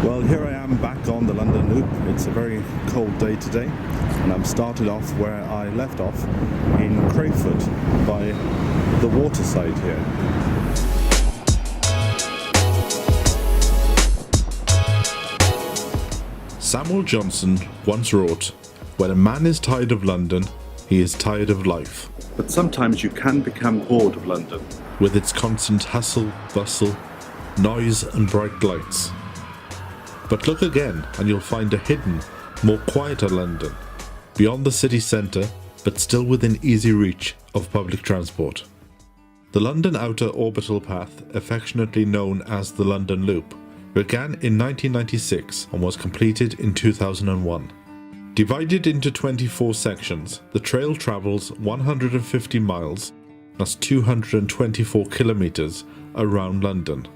Well, here I am back on the London Loop. It's a very cold day today, and I'm started off where I left off in Crayford by the waterside here. Samuel Johnson once wrote, "When a man is tired of London, he is tired of life." But sometimes you can become bored of London. With its constant hustle, bustle, noise and bright lights. But look again and you'll find a hidden, more quieter London, beyond the city centre but still within easy reach of public transport. The London Outer Orbital Path, affectionately known as the London Loop, began in 1996 and was completed in 2001. Divided into 24 sections, the trail travels 150 miles, that's 224 kilometres, around London.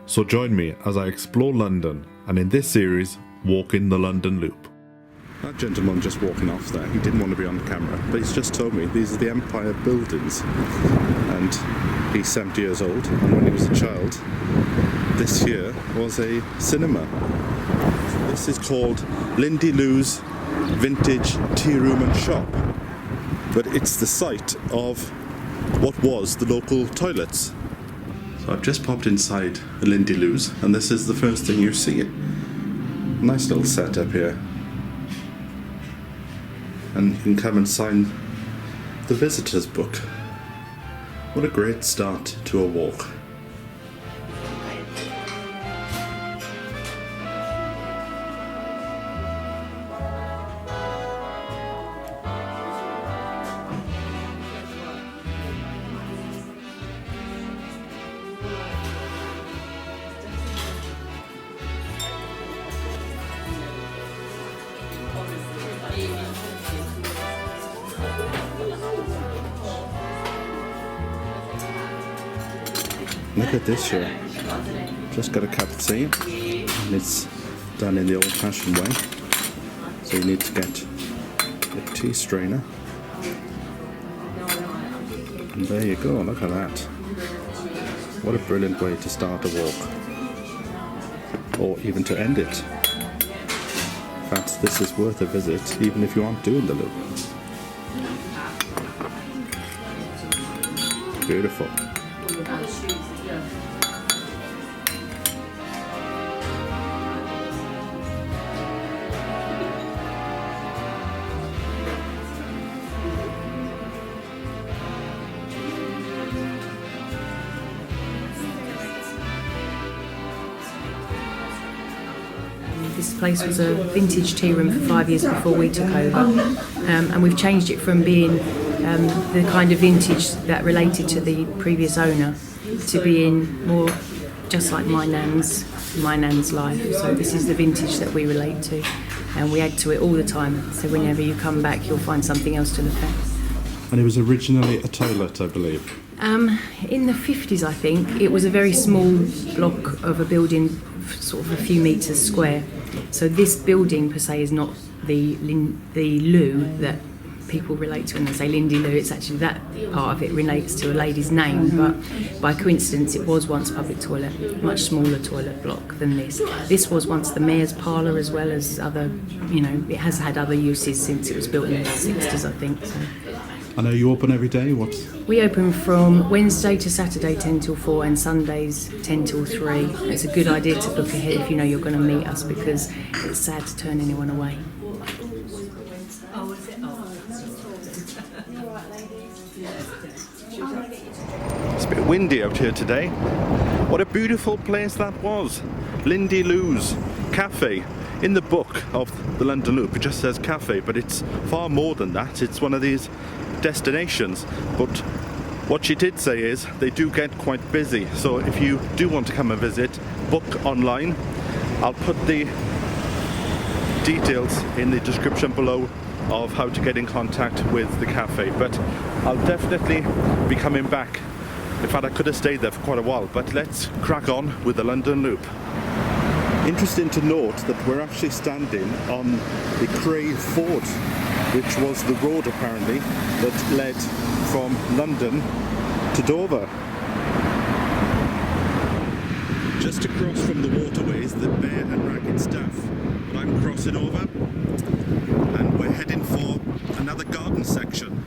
So join me as I explore London and in this series, walk in the London Loop. That gentleman just walking off there, he didn't want to be on camera, but he's just told me these are the Empire buildings. And he's 70 years old, and when he was a child, this here was a cinema. This is called Lindy Lou's Vintage Tea Room and Shop, but it's the site of what was the local toilets. So I've just popped inside Lindy Lou's, and this is the first thing you see. Nice little setup here. And you can come and sign the visitor's book. What a great start to a walk. Look at this here. Just got a cup of tea, and it's done in the old-fashioned way. So you need to get a tea strainer. And there you go, look at that. What a brilliant way to start a walk. Or even to end it. In fact, this is worth a visit, even if you aren't doing the loop. Beautiful. This place was a vintage tea room for 5 years before we took over, and we've changed it from being the kind of vintage that related to the previous owner to being more just like my nan's life. So this is the vintage that we relate to, and we add to it all the time. So whenever you come back, you'll find something else to look at. And it was originally a toilet, I believe. In the 50s, I think, it was a very small block of a building, sort of a few metres square. So this building per se is not the loo that people relate to when they say Lindy Lou. It's actually that part of it relates to a lady's name, but by coincidence it was once a public toilet, much smaller toilet block than this. This was once the mayor's parlour as well as other, it has had other uses since it was built in the 60s, I think. So. I know you open every day. We open from Wednesday to Saturday 10 till 4 and Sundays 10 till 3. It's a good idea to book ahead if you know you're going to meet us, because it's sad to turn anyone away. It's a bit windy out here today. What a beautiful place that was. Lindy Lou's Cafe. In the book of the London Loop it just says cafe, but it's far more than that. It's one of these destinations, but what she did say is they do get quite busy, so if you do want to come and visit, book online. I'll put the details in the description below of how to get in contact with the cafe, but I'll definitely be coming back. In fact, I could have stayed there for quite a while, but let's crack on with the London Loop. Interesting to note that we're actually standing on the Crayford, which was the road apparently that led from London to Dover. Just across from the waterways that Bear and Rag and stuff, but I'm crossing over and we're heading for another garden section.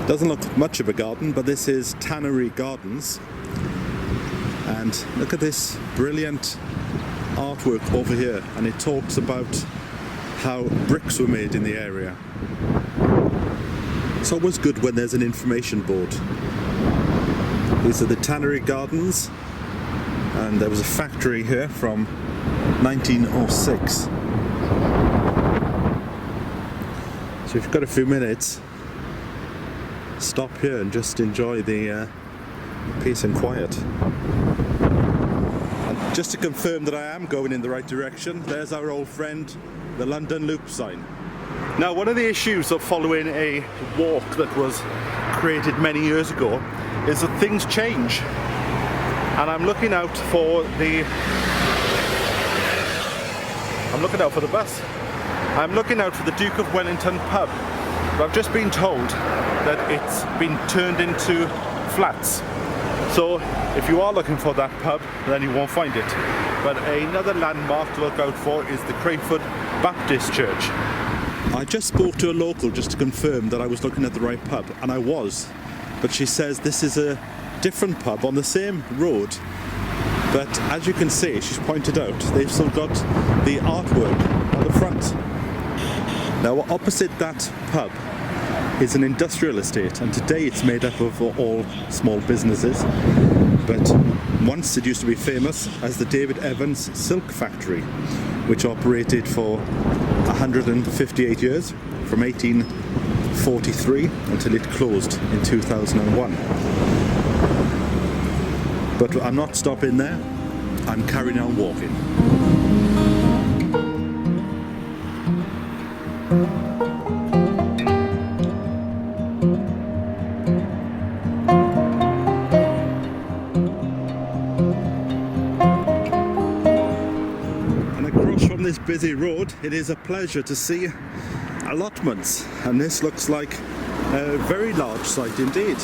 Doesn't look much of a garden, but this is Tannery Gardens. And look at this brilliant artwork over here, and it talks about how bricks were made in the area. It's always good when there's an information board. These are the Tannery Gardens, and there was a factory here from 1906. So if you've got a few minutes, stop here and just enjoy the peace and quiet. And just to confirm that I am going in the right direction, there's our old friend, the London Loop sign. Now, one of the issues of following a walk that was created many years ago is that things change. And I'm looking out for the bus. I'm looking out for the Duke of Wellington pub. But I've just been told that it's been turned into flats. So if you are looking for that pub, then you won't find it. But another landmark to look out for is the Crayford Baptist Church. I just spoke to a local just to confirm that I was looking at the right pub, and I was. But she says this is a different pub on the same road. But as you can see, she's pointed out, they've still got the artwork on the front. Now, opposite that pub is an industrial estate, and today it's made up of all small businesses. But once it used to be famous as the David Evans Silk Factory, which operated for 158 years, from 1843 until it closed in 2001. But I'm not stopping there, I'm carrying on walking. From this busy road, it is a pleasure to see allotments, and this looks like a very large site indeed.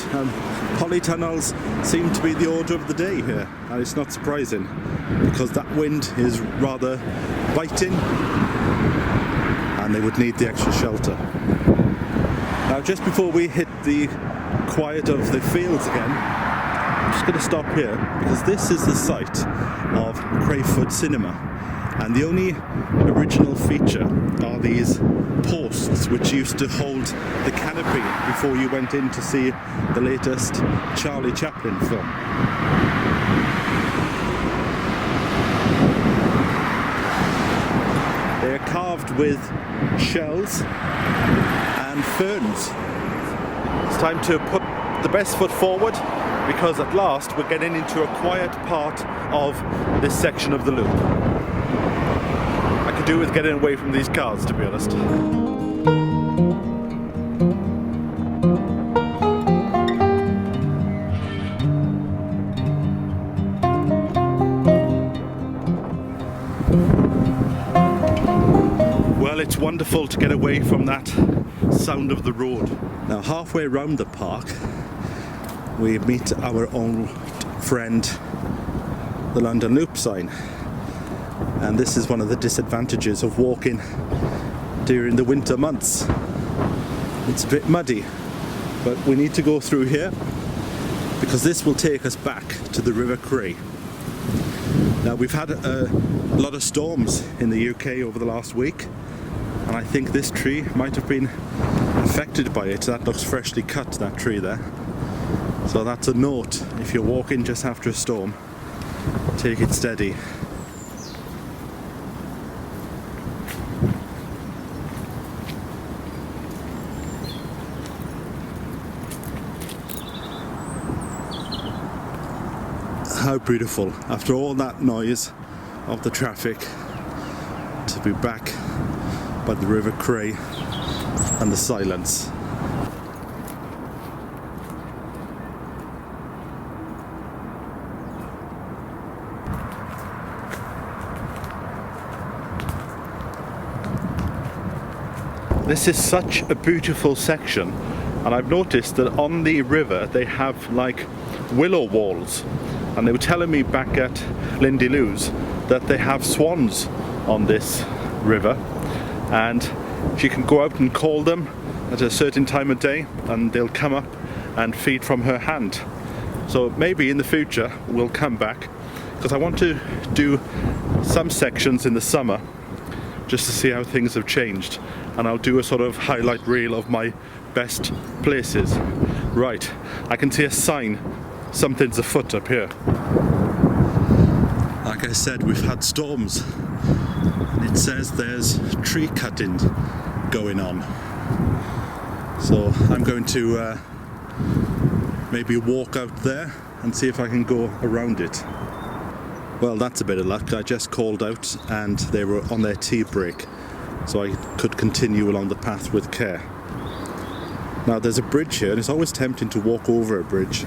Polytunnels seem to be the order of the day here, and it's not surprising because that wind is rather biting and they would need the extra shelter. Now, just before we hit the quiet of the fields again, I'm just going to stop here because this is the site of Crayford Cinema. And the only original feature are these posts which used to hold the canopy before you went in to see the latest Charlie Chaplin film. They are carved with shells and ferns. It's time to put the best foot forward because at last we're getting into a quiet part of this section of the loop. I could do with getting away from these cars, to be honest. Well, it's wonderful to get away from that sound of the road. Now, halfway around the park, we meet our old friend, the London Loop sign. And this is one of the disadvantages of walking during the winter months. It's a bit muddy, but we need to go through here because this will take us back to the River Cray. Now, we've had a lot of storms in the UK over the last week, and I think this tree might have been affected by it. That looks freshly cut, that tree there. So that's a note. If you're walking just after a storm, take it steady. How beautiful, after all that noise of the traffic, to be back by the River Cray and the silence. This is such a beautiful section, and I've noticed that on the river they have like willow walls, and they were telling me back at Lindy Lou's that they have swans on this river, and she can go out and call them at a certain time of day and they'll come up and feed from her hand. So maybe in the future we'll come back, because I want to do some sections in the summer just to see how things have changed, and I'll do a sort of highlight reel of my best places. Right, I can see a sign, something's afoot up here. Like I said, we've had storms, and it says there's tree cutting going on. So I'm going to maybe walk out there and see if I can go around it. Well, that's a bit of luck. I just called out and they were on their tea break, so I could continue along the path with care. Now there's a bridge here, and it's always tempting to walk over a bridge,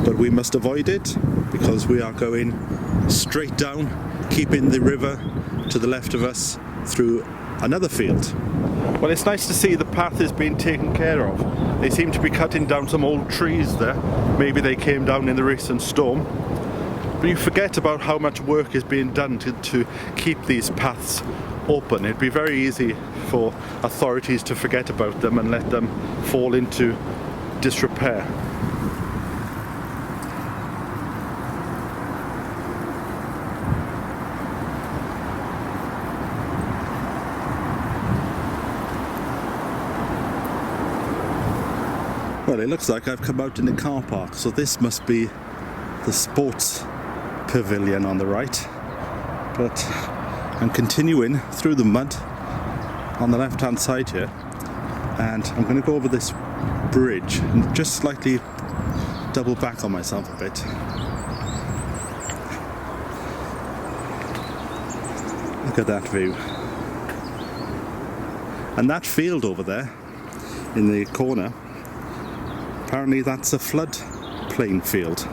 but we must avoid it because we are going straight down, keeping the river to the left of us through another field. Well, it's nice to see the path is being taken care of. They seem to be cutting down some old trees there. Maybe they came down in the recent storm. But you forget about how much work is being done to keep these paths open. It'd be very easy for authorities to forget about them and let them fall into disrepair. Well, it looks like I've come out in the car park, so this must be the sports pavilion on the right. But I'm continuing through the mud on the left hand side here, and I'm going to go over this bridge and just slightly double back on myself a bit. Look at that view. And that field over there in the corner, apparently that's a floodplain field.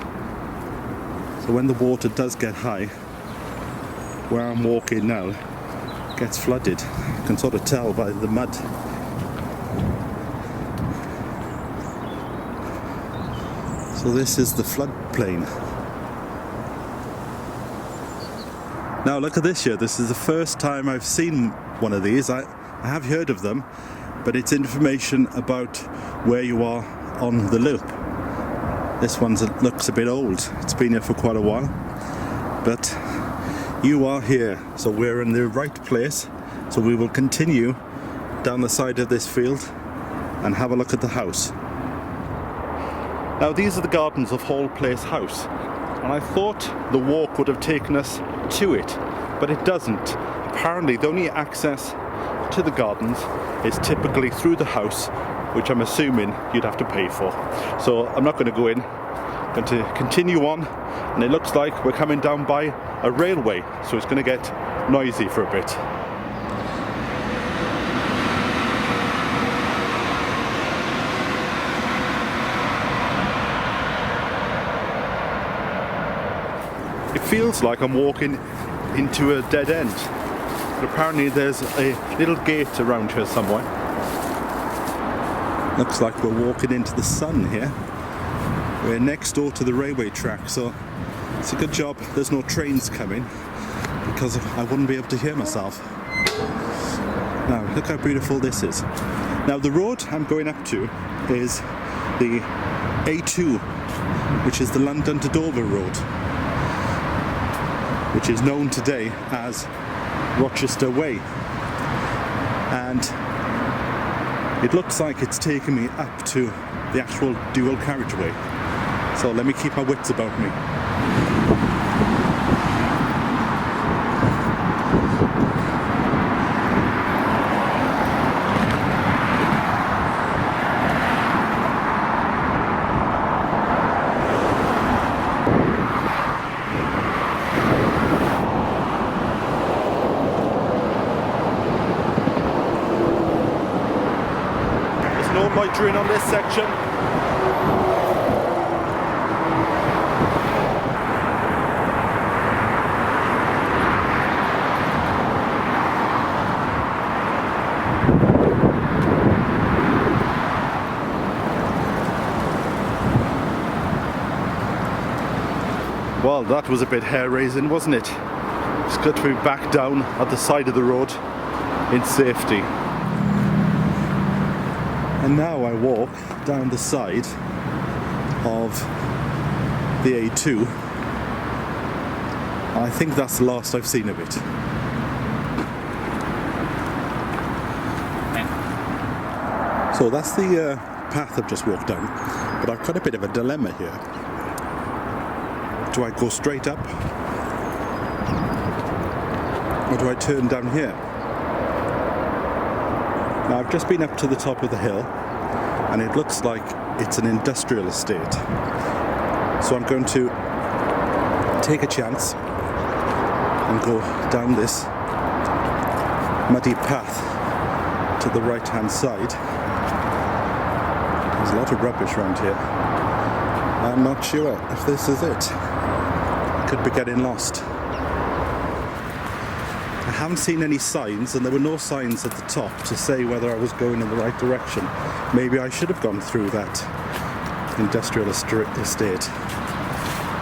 So when the water does get high, where I'm walking now gets flooded. You can sort of tell by the mud. So this is the floodplain. Now look at this here. This is the first time I've seen one of these. I have heard of them, but it's information about where you are on the loop. This one looks a bit old. It's been here for quite a while, but you are here, so we're in the right place. So we will continue down the side of this field and have a look at the house. Now these are the gardens of Hall Place House, and I thought the walk would have taken us to it, but it doesn't. Apparently the only access to the gardens is typically through the house, which I'm assuming you'd have to pay for. So I'm not going to go in. I'm going to continue on, and it looks like we're coming down by a railway, so it's going to get noisy for a bit. It feels like I'm walking into a dead end, but apparently there's a little gate around here somewhere. Looks like we're walking into the sun here. We're next door to the railway track, so it's a good job there's no trains coming, because I wouldn't be able to hear myself. Now, look how beautiful this is. Now, the road I'm going up to is the A2, which is the London to Dover road, which is known today as Rochester Way. And it looks like it's taken me up to the actual dual carriageway. So let me keep my wits about me. There's no loitering on this section. Well, that was a bit hair-raising, wasn't it? It's good to be back down at the side of the road in safety. And now I walk down the side of the A2. I think that's the last I've seen of it. So that's the path I've just walked down, but I've got a bit of a dilemma here. Do I go straight up, or do I turn down here? Now I've just been up to the top of the hill, and it looks like it's an industrial estate. So I'm going to take a chance and go down this muddy path to the right hand side. There's a lot of rubbish around here. I'm not sure if this is it. Could be getting lost. I haven't seen any signs, and there were no signs at the top to say whether I was going in the right direction. Maybe I should have gone through that industrial estate.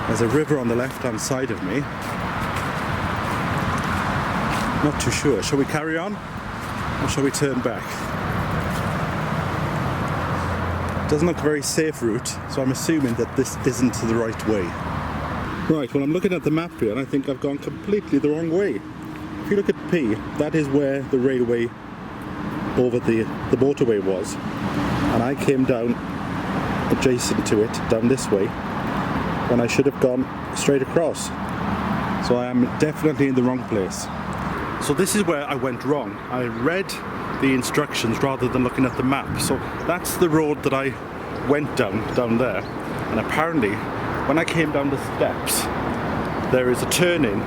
There's a river on the left hand side of me. Not too sure. Shall we carry on, or shall we turn back? Doesn't look a very safe route, so I'm assuming that this isn't the right way. Right, well, I'm looking at the map here and I think I've gone completely the wrong way. If you look at P, that is where the railway over the motorway was, and I came down adjacent to it, down this way, when I should have gone straight across. So I am definitely in the wrong place. So this is where I went wrong. I read the instructions rather than looking at the map. So that's the road that I went down there. And apparently, when I came down the steps, there is a turn-in,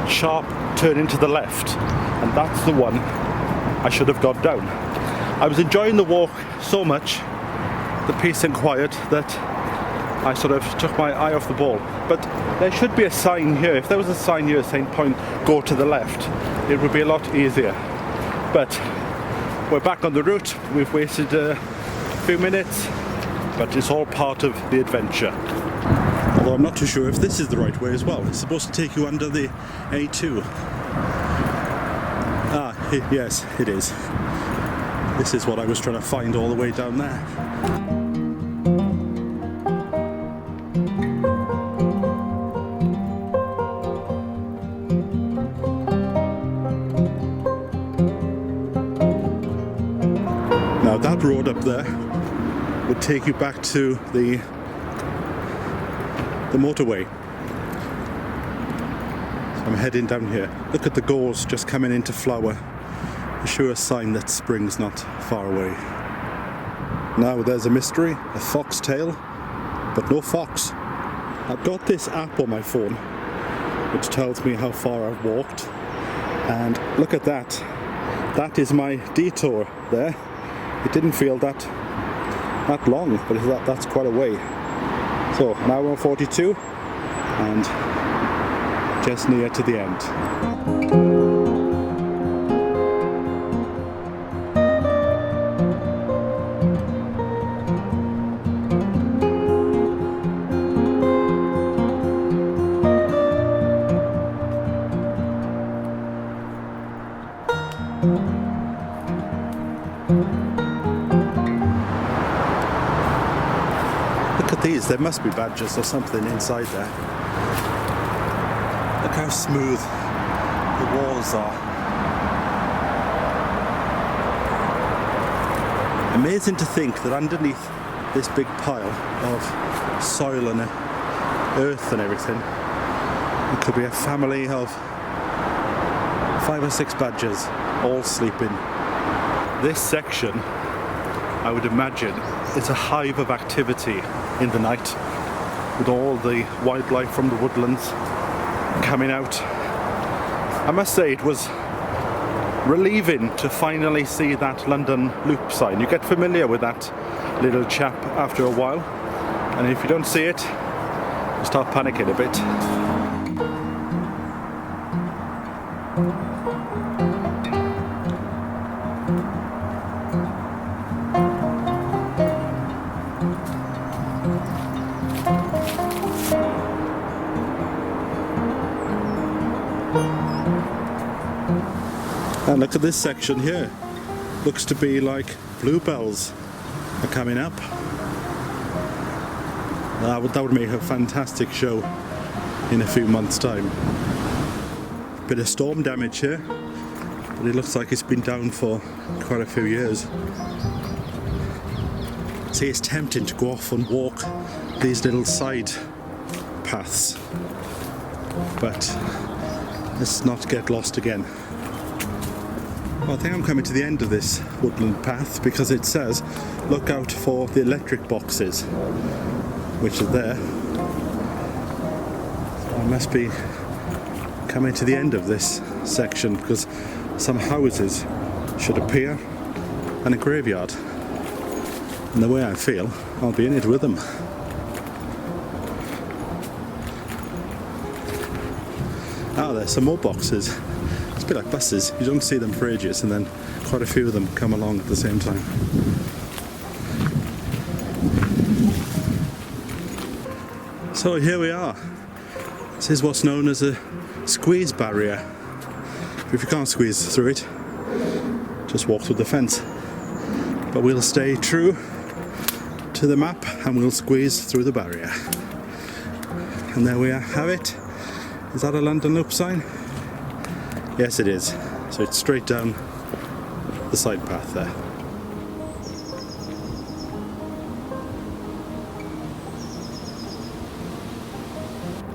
sharp turn into the left, and that's the one I should have gone down. I was enjoying the walk so much, the peace and quiet, that I sort of took my eye off the ball. But there should be a sign here. If there was a sign here saying go to the left, it would be a lot easier. But we're back on the route. We've wasted a few minutes, but it's all part of the adventure. Although I'm not too sure if this is the right way as well. It's supposed to take you under the A2. Yes, it is. This is what I was trying to find all the way down there. Now that road up there would take you back to the motorway. So I'm heading down here. Look at the gorse just coming into flower. A sure sign that spring's not far away. Now there's a mystery, a foxtail, but no fox. I've got this app on my phone which tells me how far I've walked, and look at that. That is my detour there. It didn't feel that long, but that's quite a way. So now we're on 42 and just near to the end. Look at these, there must be badgers or something inside there. Look how smooth the walls are. Amazing to think that underneath this big pile of soil and earth and everything, there could be a family of 5 or 6 badgers all sleeping. This section, I would imagine, is a hive of activity in the night, with all the wildlife from the woodlands coming out. I must say it was relieving to finally see that London Loop sign. You get familiar with that little chap after a while, and if you don't see it, you start panicking a bit. And look at this section here. Looks to be like bluebells are coming up. That would make a fantastic show in a few months' time. Bit of storm damage here, but it looks like it's been down for quite a few years. See, it's tempting to go off and walk these little side paths, but let's not get lost again. Well, I think I'm coming to the end of this woodland path because it says look out for the electric boxes, which are there. So I must be coming to the end of this section because some houses should appear and a graveyard. And the way I feel, I'll be in it with them. Ah, there's some more boxes. It's a bit like buses. You don't see them for ages and then quite a few of them come along at the same time. So here we are. This is what's known as a squeeze barrier. If you can't squeeze through it, just walk through the fence. But we'll stay true to the map and we'll squeeze through the barrier. And there we have it. Is that a London Loop sign? Yes, it is. So it's straight down the side path there.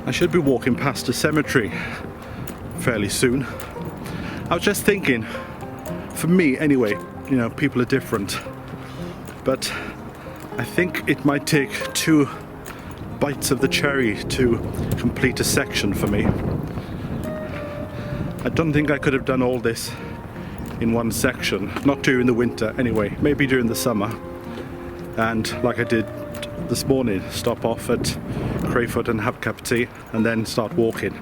I should be walking past a cemetery fairly soon. I was just thinking, for me anyway, you know, people are different, but I think it might take 2 bites of the cherry to complete a section for me. I don't think I could have done all this in one section, not during the winter anyway, maybe during the summer, and like I did this morning, stop off at Crayford and have a cup of tea and then start walking.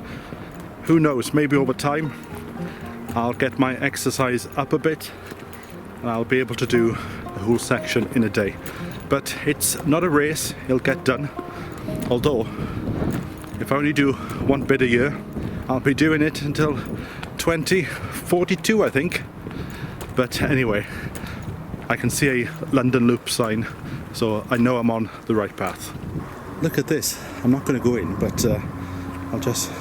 Who knows, maybe over time I'll get my exercise up a bit and I'll be able to do the whole section in a day. But it's not a race, it'll get done. Although, if I only do one bit a year, I'll be doing it until 2042, I think. But anyway, I can see a London Loop sign, so I know I'm on the right path. Look at this. I'm not going to go in, but I'll just...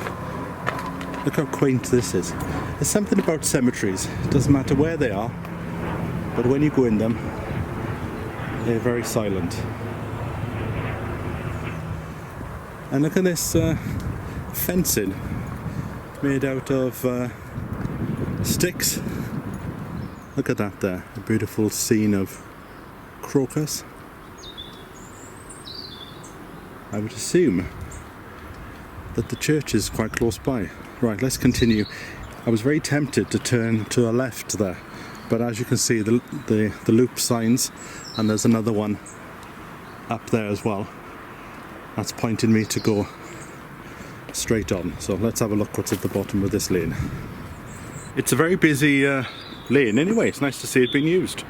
Look how quaint this is. There's something about cemeteries. It doesn't matter where they are, but when you go in them, they're very silent. And look at this fencing made out of sticks. Look at that there, a beautiful scene of crocus. I would assume that the church is quite close by. Right, let's continue. I was very tempted to turn to the left there, but as you can see, the loop signs, and there's another one up there as well. That's pointing me to go straight on. So let's have a look what's at the bottom of this lane. It's a very busy lane anyway. It's nice to see it being used.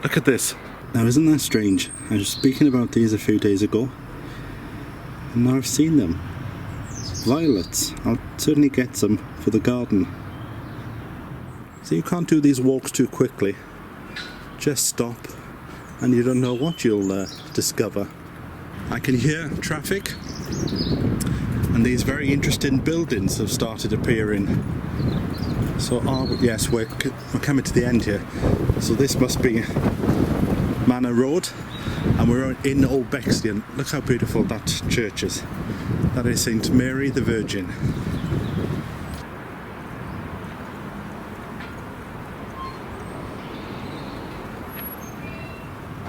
Look at this. Now isn't that strange? I was speaking about these a few days ago and now I've seen them. Violets. I'll certainly get some for the garden. So you can't do these walks too quickly. Just stop and you don't know what you'll discover. I can hear traffic and these very interesting buildings have started appearing. So yes, we're coming to the end here. So this must be Manor Road and we're in Old Bexley, and look how beautiful that church is. That is St. Mary the Virgin.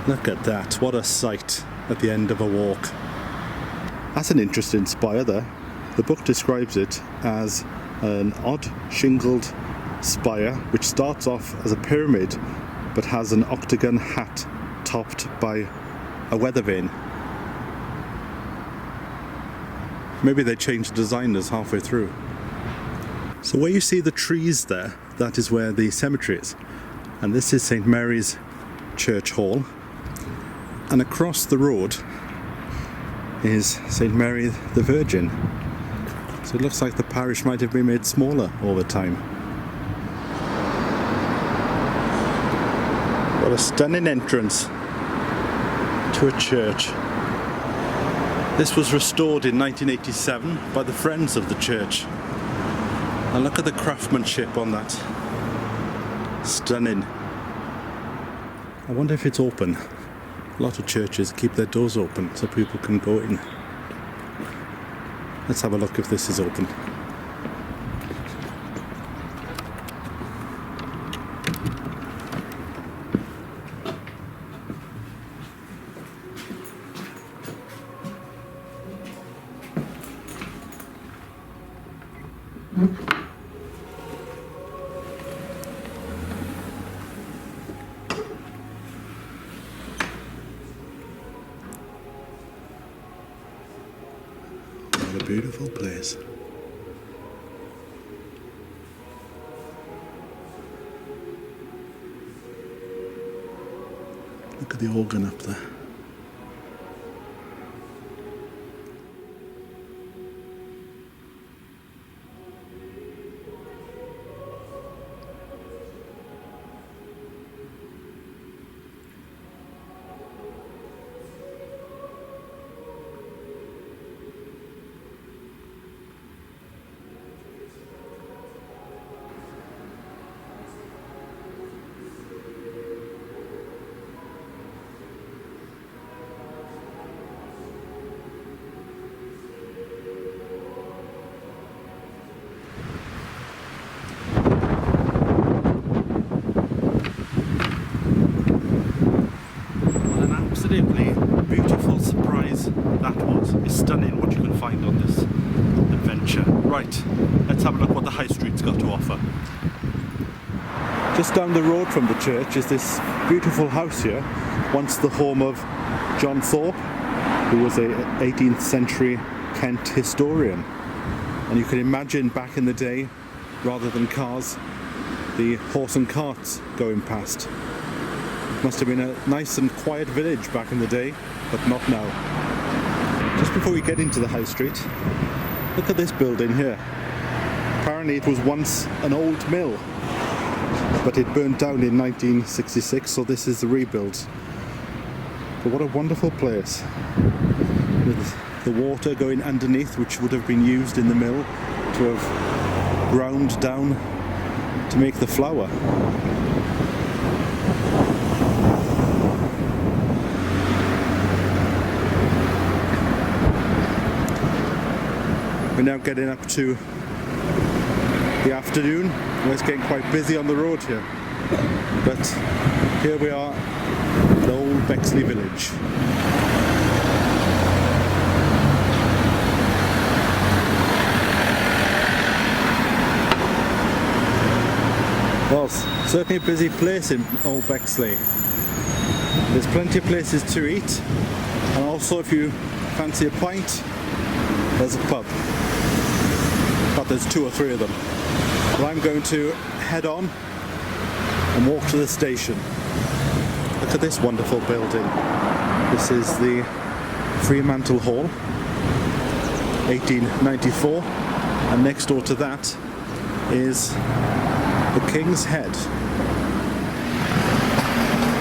Look at that, what a sight at the end of a walk. That's an interesting spire there. The book describes it as an odd shingled spire which starts off as a pyramid but has an octagon hat topped by a weather vane. Maybe they changed the designers halfway through. So where you see the trees there, that is where the cemetery is. And this is St. Mary's Church Hall. And across the road is St. Mary the Virgin. So it looks like the parish might have been made smaller over time. What a stunning entrance to a church. This was restored in 1987 by the Friends of the church. And look at the craftsmanship on that. Stunning. I wonder if it's open. A lot of churches keep their doors open so people can go in. Let's have a look if this is open. What a beautiful place. Look at the organ up there. Absolutely beautiful surprise that was. It's stunning what you can find on this adventure. Right, let's have a look what the high street's got to offer. Just down the road from the church is this beautiful house here, once the home of John Thorpe, who was a 18th century Kent historian. And you can imagine back in the day, rather than cars, the horse and carts going past. Must have been a nice and quiet village back in the day, but not now. Just before we get into the high street, look at this building here. Apparently it was once an old mill, but it burnt down in 1966, so this is the rebuild. But what a wonderful place, with the water going underneath, which would have been used in the mill to have ground down to make the flour. We're now getting up to the afternoon, where it's getting quite busy on the road here. But here we are at old Bexley village. Well, certainly a busy place in old Bexley. There's plenty of places to eat, and also if you fancy a pint, there's a pub. But there's 2 or 3 of them. But I'm going to head on and walk to the station. Look at this wonderful building. This is the Fremantle Hall, 1894, and next door to that is the King's Head.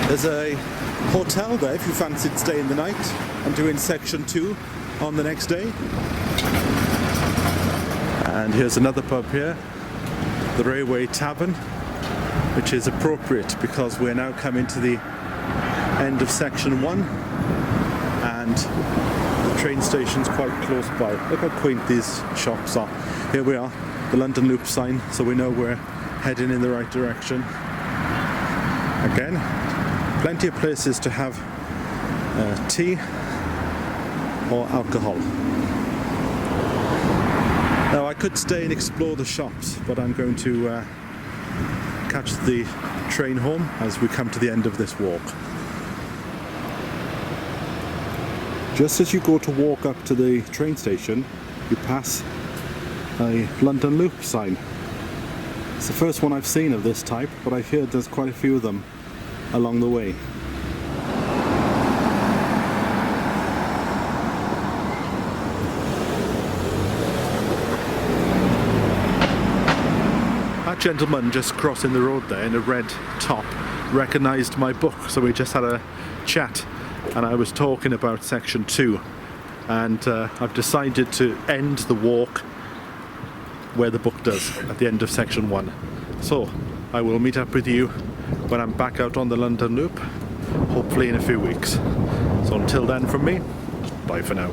There's a hotel there if you fancied staying the night and doing section 2 on the next day. And here's another pub here, the Railway Tavern, which is appropriate because we're now coming to the end of section 1 and the train station's quite close by. Look how quaint these shops are. Here we are, the London Loop sign, so we know we're heading in the right direction. Again, plenty of places to have tea or alcohol. Now I could stay and explore the shops, but I'm going to catch the train home as we come to the end of this walk. Just as you go to walk up to the train station, you pass a London Loop sign. It's the first one I've seen of this type, but I've heard there's quite a few of them along the way. That gentleman just crossing the road there in a red top recognised my book, so we just had a chat, and I was talking about section 2, and I've decided to end the walk where the book does, at the end of section 1. So I will meet up with you when I'm back out on the London Loop, hopefully in a few weeks. So until then from me, bye for now.